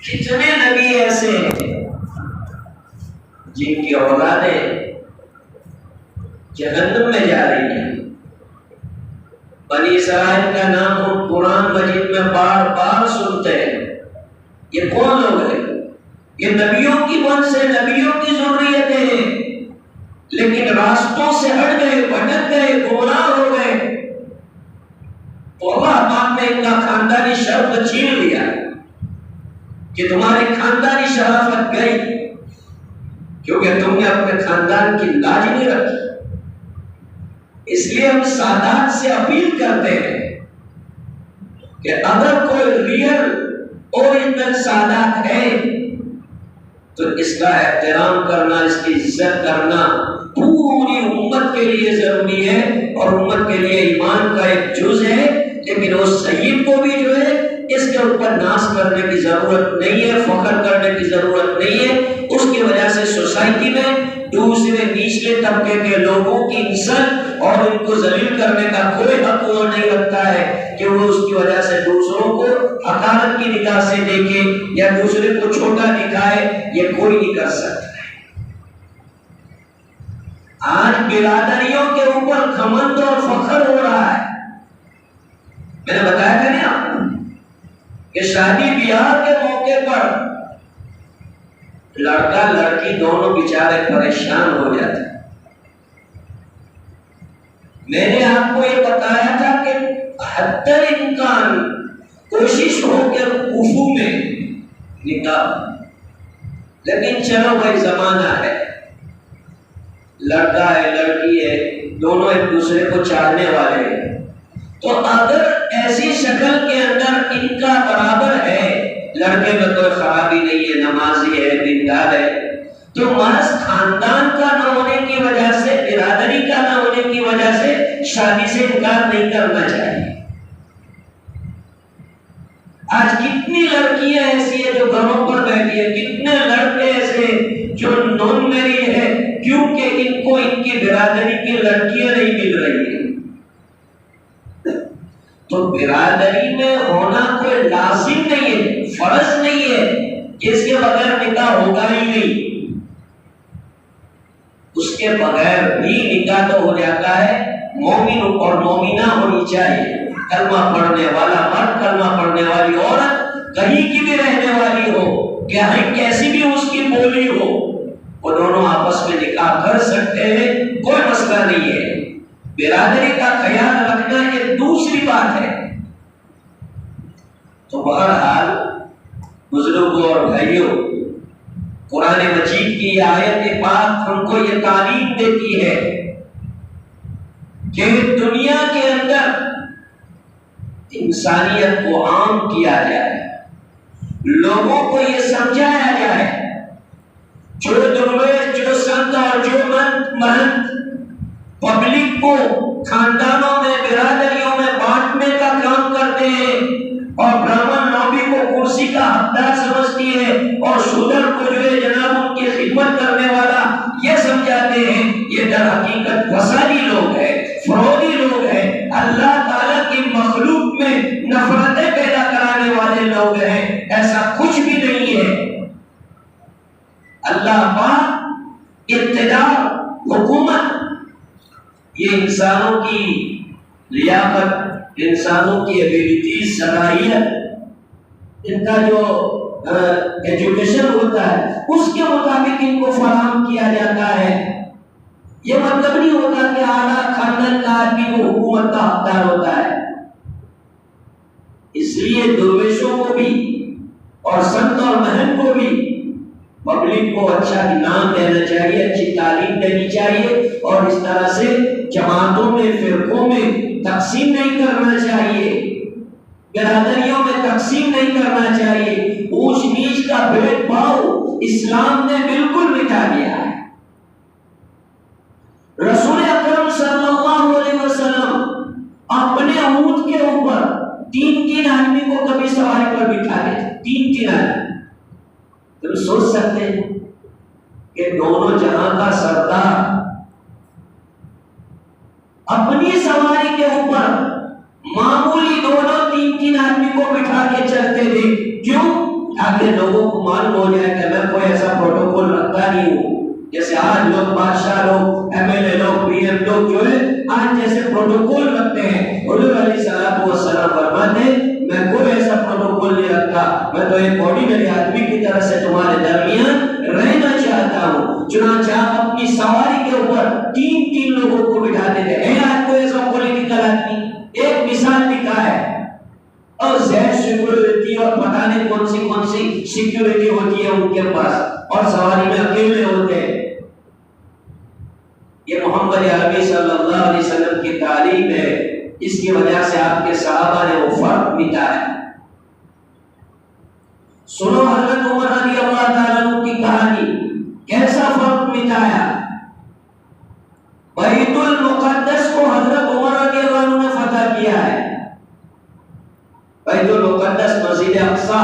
کتنے نبی ایسے ہیں جن کی اولادیں جہنم میں جا رہی ہیں۔ بنی اسرائیل کا نام ہم قرآن مجید میں بار بار سنتے ہیں۔ یہ کون لوگ ہیں؟ یہ نبیوں کی ونش سے، نبیوں کی ذریتیں ہیں، لیکن راستوں سے ہٹ گئے، بھٹک گئے، گمراہ ہو گئے تو اللہ پاک نے ان کا خاندانی شرف چھین لیا کہ تمہاری خاندانی شرافت گئی کیونکہ تم نے اپنے خاندان کی لاج نہیں رکھی۔ اس لیے ہم سادات سے اپیل کرتے ہیں کہ اگر کوئی ریئل اوریجنل سادات ہے تو اس کا احترام کرنا، اس کی عزت کرنا پوری امت کے لیے ضروری ہے، اور امت کے لیے ایمان کا ایک جز ہے۔ لیکن اس سید کو بھی جو ہے اس کے اوپر ناز کرنے کی ضرورت نہیں ہے، فخر کرنے کی ضرورت نہیں ہے۔ اس کی وجہ سے سوسائٹی میں دوسرے نچلے طبقے کے لوگوں کی عزت اور ان کو ذلیل کرنے کا کوئی حق وہ نہیں رکھتا ہے کہ وہ اس کی وجہ سے دوسروں کو حقارت کی نگاہ سے دیکھے یا دوسرے کو چھوٹا دکھائے، یہ کوئی نہیں کر سکتا۔ آج برادریوں کے اوپر گھمنڈ اور فخر ہو رہا ہے۔ میں نے بتایا تھا نا آپ کو کہ شادی بیاہ کے موقع پر لڑکا لڑکی دونوں بیچارے پریشان ہو جاتے۔ میں نے آپ کو یہ بتایا تھا کہ حتی الامکان کوشش ہو کہ کفو میں نکاح، لیکن چلو بھائی زمانہ ہے، لڑکا ہے لڑکی ہے، دونوں ایک دوسرے کو چاہنے والے ہیں، تو اگر ایسی شکل کے اندر ان کا برابر ہے، لڑکے میں کوئی خرابی نہیں ہے، نمازی ہے، دیندار ہے، تو محض خاندان کا نہ ہونے کی وجہ سے، برادری کا نہ ہونے کی وجہ سے شادی سے انکار نہیں کرنا چاہیے۔ آج کتنی لڑکیاں ایسی ہیں جو گھروں پر بیٹھی ہیں، کتنے لڑکے ایسے جو نون میریڈ ہے کیونکہ ان کو ان کی برادری کی لڑکیاں نہیں مل رہی ہیں۔ تو برادری میں ہونا کوئی لازم نہیں ہے، فرض نہیں ہے کہ اس کے بغیر نکاح ہوگا ہی نہیں۔ اس کے بغیر بھی نکاح تو ہو جاتا ہے۔ مومن اور مومنہ ہونی چاہیے، کلمہ پڑھنے والا مرد، کلمہ پڑھنے والی عورت، کہیں کی بھی رہنے والی ہو، کہیں کیسی بھی اس کی بولی ہو، وہ دونوں آپس میں نکاح کر سکتے ہیں، کوئی مسئلہ نہیں ہے۔ برادری کا خیال رکھنا ایک دوسری بات ہے۔ تو بہرحال بزرگوں اور بھائیوں، قرآن مجید کی آیت پاک ہم کو یہ تعلیم دیتی ہے کہ دنیا کے اندر انسانیت کو عام کیا جائے، لوگوں کو یہ سمجھایا جائے، جو درویش، جو سنت اور جو مہنت پبلک کو خاندانوں میں، برادریوں میں بانٹنے کا کام کرتے ہیں اور برہمن لوبی کو کرسی کا حقدار سمجھتی ہے اور شودر کو جو ہے جناب ان کی خدمت کرنے والا یہ سمجھاتے ہیں، یہ در حقیقت فسادی لوگ ہیں، فرودی لوگ ہیں، اللہ تعالیٰ کی مخلوق میں نفرتیں پیدا کرانے والے لوگ ہیں۔ ایسا کچھ بھی نہیں ہے۔ اللہ پاک اقتدار، حکومت، یہ انسانوں کی لیاقت، انسانوں کی ایبیلٹی، صلاحیت، ان کا جو ایجوکیشن ہوتا ہے اس کے مطابق ان کو فراہم کیا جاتا ہے۔ یہ مطلب نہیں ہوتا کہ اعلیٰ خاندان کا آدمی کو حکومت کا حقدار ہوتا ہے۔ اس لیے درویشوں کو بھی اور سنت اور مہن کو بھی پبلک کو اچھا نام دینا چاہیے، اچھی تعلیم دینی چاہیے، اور اس طرح سے جماعتوں میں فرقوں میں تقسیم نہیں کرنا چاہیے، برادریوں میں تقسیم نہیں کرنا چاہیے۔ اونچ نیچ کا بھید بھاؤ اسلام نے بالکل مٹا دیا ہے۔ رسول اکرم صلی اللہ علیہ وسلم اپنے اونٹ کے اوپر تین آدمی کو کبھی سواری پر بٹھا دیتے، تین آدمی۔ تم سوچ سکتے ہیں کہ دونوں جہاں کا سردار اپنی سواری کے اوپر معمولی دونوں تین آدمی کو بٹھا کے چلتے تھے، کیوں؟ تاکہ لوگوں کو معلوم ہو جائے کہ میں کوئی ایسا پروٹوکول رکھتا نہیں ہوں جیسے آج لوگ بادشاہ لوگ، ایم ایل اے لوگ، پی ایم لوگ جو ہے آج جیسے پروٹوکول رکھتے ہیں۔ حضور علیہ الصلوۃ والسلام فرماتے ہیں میں کوئی ایسا پروٹوکول نہیں رکھتا، میں تو ایک آرڈینری آدمی کی طرح سے تمہارے درمیان رہنا چاہتا ہوں۔ چنانچہ آپ اپنی سواری کے اوپر تین لوگوں کو بٹھاتے تھے۔ ہے آج کوئی ایسا پولیٹیکل آدمی؟ ایک مثال دکھا ہے، اور زیر سیکورٹی اور پتہ نہیں کون سی سیکورٹی ہوتی ہے ان کے پاس، اور سواری میں اکیلے ہوتے ہیں۔ یہ محمد عربی صلی اللہ علیہ وسلم کی تعلیم ہے، اس کی وجہ سے آپ کے صحابہ نے وہ فرق مٹایا۔ سنو حضرت عمر رضی اللہ تعالیٰ عنہ کی کہانی، کیسا فرق مٹایا۔ بیت المقدس کو حضرت عمر رضی اللہ عنہ نے فتح کیا ہے۔ بیت المقدس، مسجد اقصی،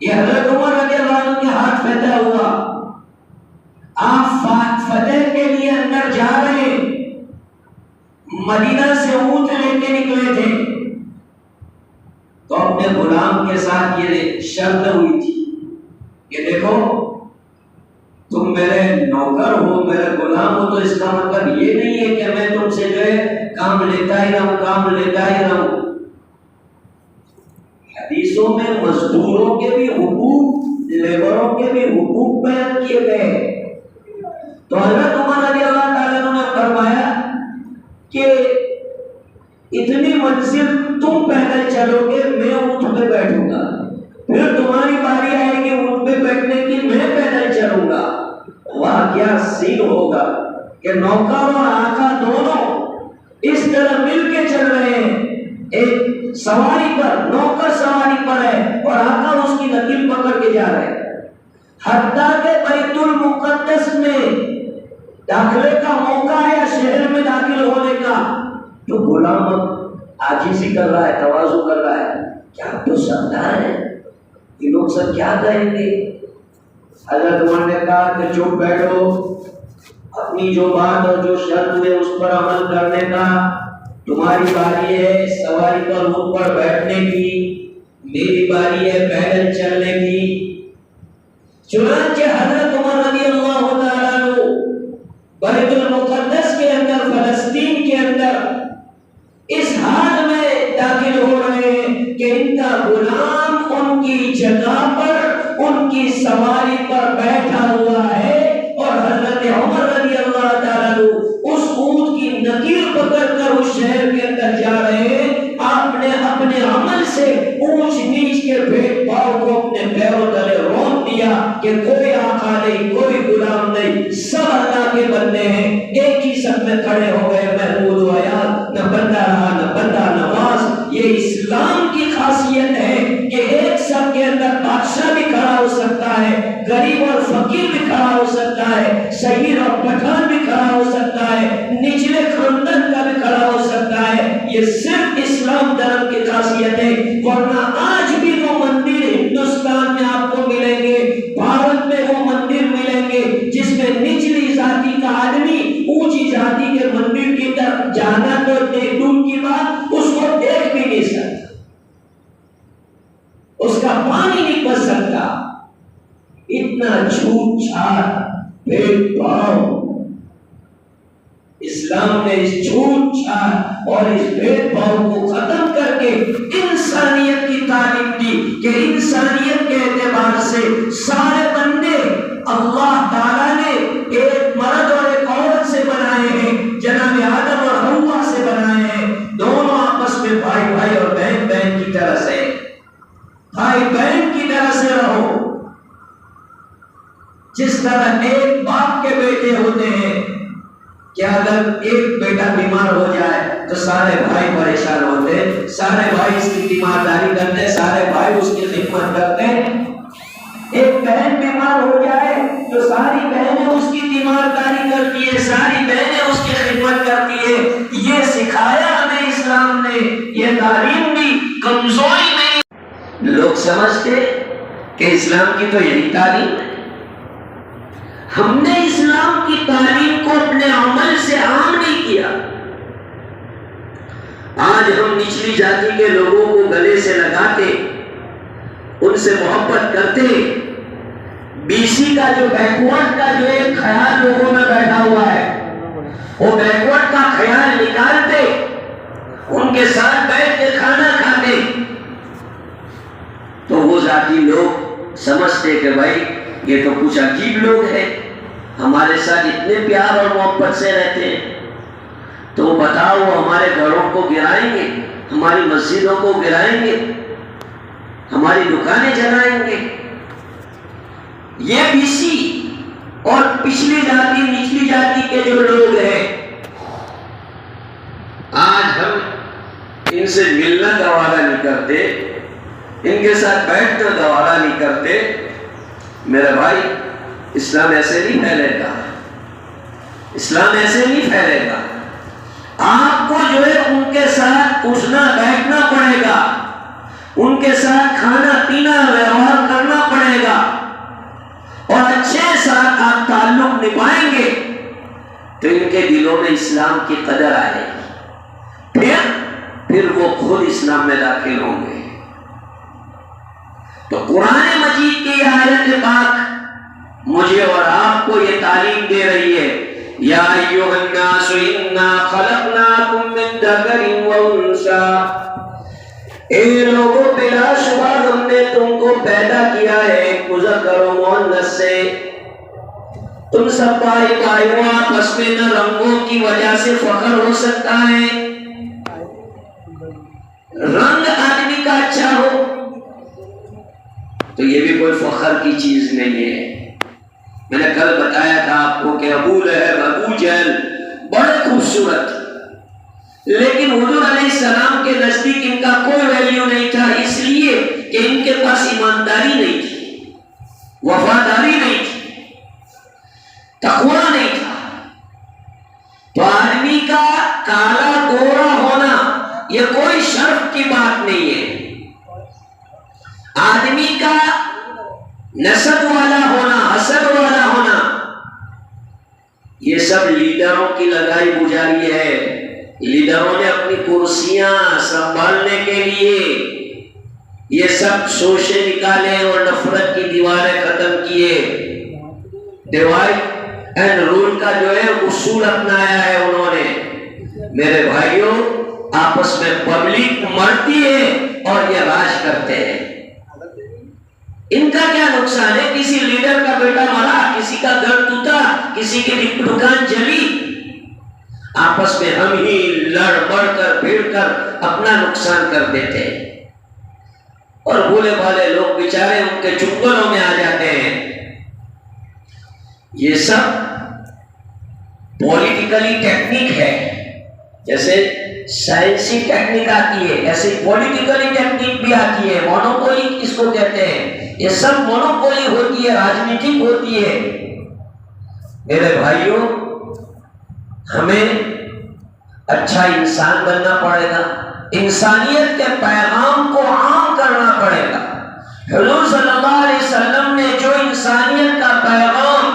یہ حضرت عمر رضی اللہ عنہ کے ہاتھ فتح ہوا۔ آپ فتح کے لیے اندر جا رہے، مدینہ سے اونٹ لے کے نکلے تھے، تو اپنے غلام کے ساتھ یہ شرط ہوئی تھی کہ دیکھو تم میرے نوکر ہو، میرے غلام ہو، تو اس کا مطلب یہ نہیں ہے کہ میں تم سے جو ہے کام لیتا ہی رہوں۔ حدیثوں میں مزدوروں کے بھی حقوق، لیبروں کے بھی حقوق بیان کیے گئے۔ تو حضرت عمر رضی اللہ تعالیٰ عنہ نے فرمایا کہ اتنی منزل تم پیدل چلو گے، میں اونٹ پہ بیٹھوں گا، پھر تمہاری باری آئے گی اونٹ پہ بیٹھنے کی، میں پیدل چلوں گا۔ واہ کیا سین ہوگا کہ نوکر اور آقا دونوں اس طرح مل کے چل رہے ہیں، ایک سواری پر، نوکر سواری پر ہے اور آقا اس کی نکیل پکڑ کے جا رہے ہیں۔ حتیٰ کہ بیت المقدس میں داخلے کا موقع ہے، شہر میں داخل ہونے کا، تو غلام عاجزی کر رہا ہے، تواضع کر رہا ہے، کیا تو سردار ہے، یہ لوگ سب کیا کہیں گے؟ حضرت عمر نے کہا کہ چپ بیٹھو، اپنی جو بات اور جو شرط ہے اس پر عمل کرنے کا، تمہاری باری ہے سواری پر اونٹ پر بیٹھنے کی، میری باری ہے پیدل چلنے کی۔ چنانچہ حضرت عمر رضی اللہ تعالیٰ عنہ بیت المقدس کے اندر، فلسطین کے اندر اس حال میں داخل ہو رہے ہیں کہ ان کا غلام ان کی جگہ پر، ان کی سواری پر بیٹھا ہوا ہے، اور حضرت عمر رضی اللہ تعالیٰ عنہ اس اونٹ کی نکیل پکڑ کر اس شہر کے اندر جا رہے ہیں۔ آپ نے اپنے عمل سے اونچ نیچ کے بھید بھاؤ کو اپنے پیروں تلے رون دیا کہ کوئی آقا نہیں، کوئی غلام نہیں، سب اللہ کے بندے ہیں، ایک ہی سب میں کھڑے ہو گئے، محمود و حیات، نہ بندہ رہا نہ بندہ نواز۔ یہ اسلام کی خاصیت ہے کہ ایک سب کے اندر بادشاہ بھی کھڑا ہو سکتا ہے، غریب اور فقیر بھی کھڑا ہو سکتا ہے، شہید اور پٹھان بھی کھڑا ہو سکتا ہے، نچلے خاندان کا بھی کھڑا ہو سکتا ہے۔ یہ صرف اسلام دھرم کی خاصیت ہے، ورنہ آج بھی وہ مندر ہندوستان میں آپ کو ملیں گے، بھارت میں وہ مندر ملیں گے جس میں نچلی ذاتی کا آدمی اونچی ذاتی کے مندر کی طرف جانا تو دور کی بات، اس کو دیکھ بھی نہیں سکتا، اس کا پانی نہیں پی سکتا۔ اتنا جھوٹ جھاٹ بھید بھاؤ، اسلام نے اس جھوٹ جھاٹ اور اس بھید بھاؤ کو ختم کر کے انسانیت کی تعلیم دی کہ انسانیت کے اعتبار سے سارے بندے اللہ تعالیٰ نے ایک مرد اور ایک عورت سے بنائے ہیں، جناب آدم اور حوا سے بنائے ہیں، دونوں آپس میں بھائی بھائی اور بھائی بہن کی طرح سے رہو. جس طرح ایک باپ کے بیٹے ہوتے ہیں کہ اگر ایک بیٹا بیمار ہو جائے تو سارے بھائی پریشان ہوتے ہیں، سارے بھائی اس کی تیمارداری کرتے ہیں، سارے بھائی اس کی خدمت کرتے ہیں. ایک بہن بیمار ہو جائے تو ساری بہنیں اس کی تیمارداری کرتی ہے، ساری بہنیں اس کی خدمت کرتی ہے. یہ سکھایا ہمیں اسلام نے، یہ تعلیم بھی کمزوری نہیں. لوگ سمجھتے کہ اسلام کی تو یہی تعلیم ہے. ہم نے اسلام کی تعلیم کو اپنے عمل سے عام نہیں کیا. آج ہم نچلی جاتی کے لوگوں کو گلے سے لگاتے، ان سے محبت کرتے. بی سی کا جو بیکورڈ کا جو ایک خیال لوگوں میں بیٹھا ہوا ہے، وہ بیکورڈ کا خیال نکالتے، ان کے ساتھ بیٹھ کے کھانا کھاتے، تو وہ ذاتی لوگ سمجھتے کہ بھائی یہ تو کچھ عجیب لوگ ہیں، ہمارے ساتھ اتنے پیار اور محبت سے رہتے ہیں. تو بتاؤ وہ ہمارے گھروں کو گرائیں گے، ہماری مسجدوں کو گرائیں گے، ہماری دکانیں جلائیں گے. یہ بی سی اور پچھلی جاتی نچلی جاتی کے جو لوگ ہیں، آج ہم ان سے ملنا گوارا نہیں کرتے، ان کے ساتھ بیٹھنا گوارا نہیں کرتے. میرے بھائی اسلام ایسے نہیں پھیلے گا، اسلام ایسے نہیں پھیلے گا. آپ کو جو ہے ان کے ساتھ اٹھنا بیٹھنا پڑے گا، ان کے ساتھ کھانا پینا ویوہار کرنا پڑے گا، اور اچھے ساتھ آپ تعلق نبھائیں گے تو ان کے دلوں میں اسلام کی قدر آئے گی. پھر وہ خود اسلام میں داخل ہوں گے. تو قرآن مجید کی آیت پاک مجھے اور آپ کو یہ تعلیم دے رہی ہے، یا ایھا الناس انا خلقناکم من ذکر و انثی. اے لوگوں بلا شبہ ہم نے تم کو پیدا کیا ہے مذکر و مؤنث سے. تم سب بھائی بھائیوں، آپس میں نہ رنگوں کی وجہ سے فخر ہو سکتا ہے، رنگ آدمی کا اچھا ہو تو یہ بھی کوئی فخر کی چیز نہیں ہے. میں نے کل بتایا تھا آپ کو کہ ابو لہب ابو جہل بڑے خوبصورت، لیکن حضور علیہ السلام کے نزدیک ان کا کوئی ویلیو نہیں تھا، اس لیے کہ ان کے پاس ایمانداری نہیں تھی، وفاداری نہیں تھی، تقوی نہیں تھا. تو آدمی کا کالا گورا ہونا یہ کوئی شرف کی بات نہیں ہے. آدمی کا نسب والا ہونا، حسب والا ہونا، یہ سب لیڈروں کی لگائی گزاری ہے. لیڈروں نے اپنی کرسیاں سنبھالنے کے لیے یہ سب شوشے نکالے اور نفرت کی دیواریں ختم کیے. ڈیوائڈ اینڈ رول کا جو ہے اصول اپنایا ہے انہوں نے. میرے بھائیوں، آپس میں پبلک مرتی ہے اور یہ راج کرتے ہیں. ان کا کیا نقصان ہے؟ کسی لیڈر کا بیٹا مرا، کسی کا گھر ٹوٹا، کسی کی دکان جلی، آپس میں ہم ہی لڑ بڑھ کر بھیڑ کر اپنا نقصان کر دیتے ہیں. اور بھولے بھالے لوگ بیچارے ان کے چنگلوں میں آ جاتے ہیں. یہ سب پولیٹیکلی ٹیکنیک ہے. جیسے سائنسی ٹیکنیک آتی ہے، ایسے پولیٹیکلی ٹیکنیک بھی آتی ہے. مونوپولی اس کو کہتے ہیں. یہ سب مونوپولی ہوتی ہے، راجنیتک ہوتی ہے. میرے بھائیوں، ہمیں اچھا انسان بننا پڑے گا، انسانیت کے پیغام کو عام کرنا پڑے گا. حضور صلی اللہ علیہ وسلم نے جو انسانیت کا پیغام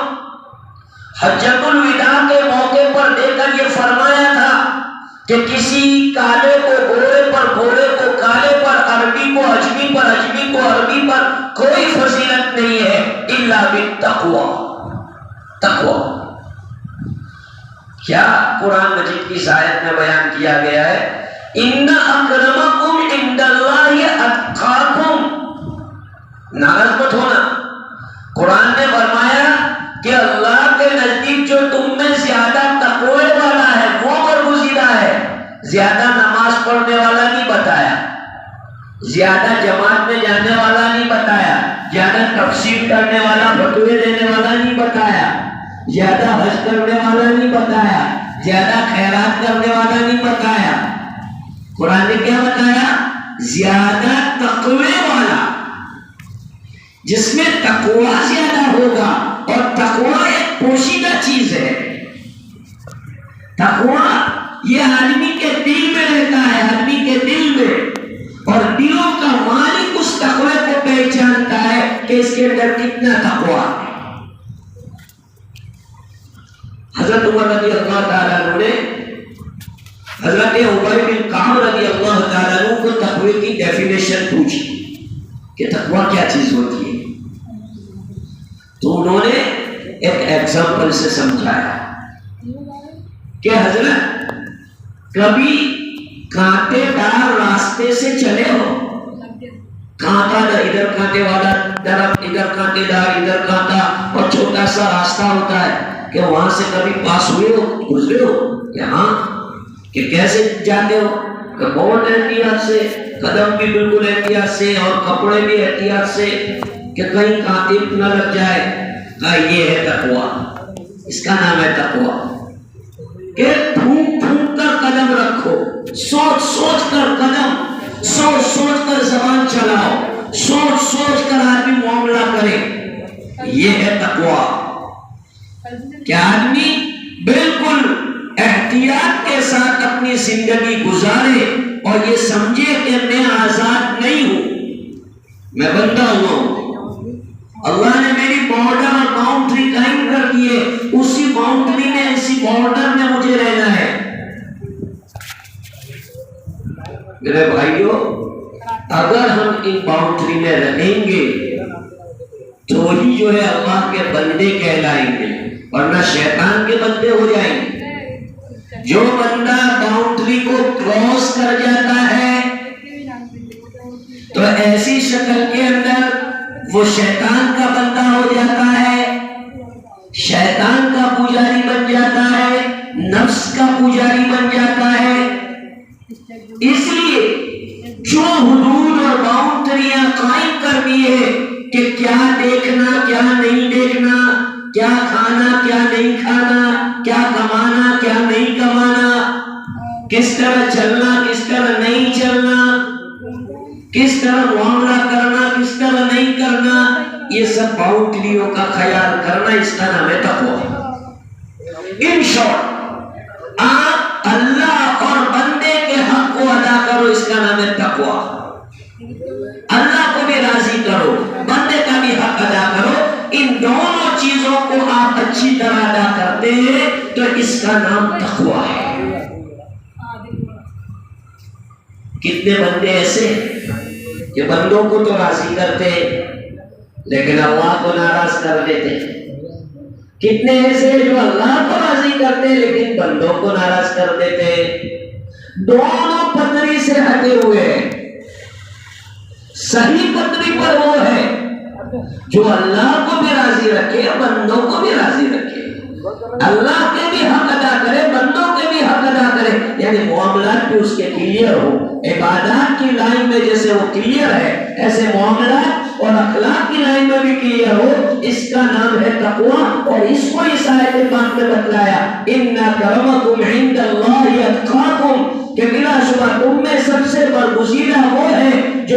حجۃ الوداع کے موقع پر دے کر یہ فرمایا تھا کہ کسی کالے کو گورے پر، گورے کو کالے پر، عربی کو عجمی پر، عجمی کو عربی پر کوئی فضیلت نہیں ہے الا بالتقوی. تقوی کیا قرآن مجید کی آیت میں بیان کیا گیا ہے؟ ان اکرمکم عند اللہ اتقاکم. ناراض مت ہونا، قرآن نے فرمایا کہ اللہ کے نزدیک جو تم میں زیادہ تقوی والا ہے وہ برگزیدہ ہے. زیادہ نماز پڑھنے والا نہیں بتایا، زیادہ جماعت میں جانے والا تفسیر کرنے والا، فتوے دینے والا نہیں بتایا، زیادہ حج کرنے والا نہیں بتایا، زیادہ خیرات کرنے والا نہیں بتایا۔ قرآن نے کیا بتایا؟ زیادہ تقوی والا، جس میں تقوی زیادہ ہوگا، اور تقوی ایک پوشیدہ چیز ہے۔ تقوی یہ آدمی کے دل میں رہتا ہے، آدمی کے دل میں، اور دلوں کا مالک اس تقوی کو پہچانتا ہے کہ اس کے اندر کتنا تقوی ہے۔ حضرت عمر رضی اللہ تعالیٰ عنہ نے حضرت ابی بن کعب رضی اللہ تعالیٰ عنہ کو تقوی کی ڈیفینیشن پوچھی کہ تقوی کیا چیز ہوتی ہے، تو انہوں نے ایک ایگزامپل سے سمجھایا کہ حضرت کبھی کانٹے دار راستے سے چلے ہو، کانٹا ادھر کانٹے والا درخت، ادھر کانٹے دار، ادھر کانٹا، اور چھوٹا سا راستہ ہوتا ہے کہ وہاں سے کبھی پاس ہوئے ہو، گزرے ہو کہ ہاں، کہ کیسے جاتے ہو کہ بہت احتیاط سے، قدم بھی بالکل احتیاط سے، اور کپڑے بھی احتیاط سے کہ کہیں کانٹے نہ لگ جائے۔ کہا یہ ہے تقوی، اس کا نام ہے تقوی کہ پھونک پھونک کر قدم رکھو، سوچ سوچ کر قدم، سوچ سوچ کر زبان چلاؤ، سوچ سوچ کر آدمی معاملہ کرے، یہ ہے تقوی کہ آدمی بالکل احتیاط کے ساتھ اپنی زندگی گزارے اور یہ سمجھے کہ میں آزاد نہیں ہوں، میں بندہ ہوا ہوں، اللہ نے میری بارڈر اور باؤنڈری قائم کر دی ہے، اسی باؤنڈری میں، اسی بارڈر میں مجھے رہنا ہے۔ میرے بھائیوں، اگر ہم ان باؤنڈری میں رہیں گے تو ہی جو ہے اللہ کے بندے کہلائیں گے، ورنہ شیطان کے بندے ہو جائیں گے۔ جو بندہ باؤنڈری کو کراس کر جاتا ہے تو ایسی شکل کے اندر وہ شیطان کا بندہ ہو جاتا ہے، شیطان کا پجاری بن جاتا ہے، نفس کا پجاری بن جاتا ہے۔ اس لیے جو حدود اور باؤنڈریاں قائم کر دی ہے کہ کیا دیکھنا، کیا نہیں دیکھنا، کیا کھانا، کیا نہیں کھانا، کیا کمانا، کیا نہیں کمانا، کس طرح چلنا، کس طرح نہیں چلنا، کس طرح معاملہ کرنا، کس طرح نہیں کرنا، یہ سب باؤنڈریوں کا خیال کرنا، اس کا نام ہے تقوی۔ ان شارٹ، آپ اللہ اور بندے کے حق کو ادا کرو، اس کا نام ہے تقوی۔ اللہ کو بھی راضی کرو، بندے کا بھی حق ادا کرو، ان دونوں چیزوں کو آپ اچھی طرح ادا کرتے ہیں تو اس کا نام تقوی ہے۔ کتنے بندے ایسے کہ بندوں کو تو راضی کرتے لیکن اللہ کو ناراض کر دیتے، کتنے ایسے جو اللہ کو راضی کرتے لیکن بندوں کو ناراض کر دیتے، دونوں پٹری سے ہٹے ہوئے ہیں۔ صحیح پٹری پر وہ ہے جو اللہ کو بھی راضی رکھے، بندوں کو بھی راضی رکھے، اللہ کے بھی حق ادا کرے، بندوں کے بھی حق ادا کرے، یعنی معاملات بھی اس کے کلیئر ہو۔ عبادات کی لائن میں جیسے وہ کلیئر ہے، ایسے معاملات اور اخلاق کی لائن میں بھی کلیئر ہو، اس کا نام ہے تقوی۔ اور اس کو اس آیت پاک میں بتلایا، ان اکرمکم عند اللہ اتقاکم، کہ بلا شبہ تم میں سب سے برگزیدہ وہ ہے جو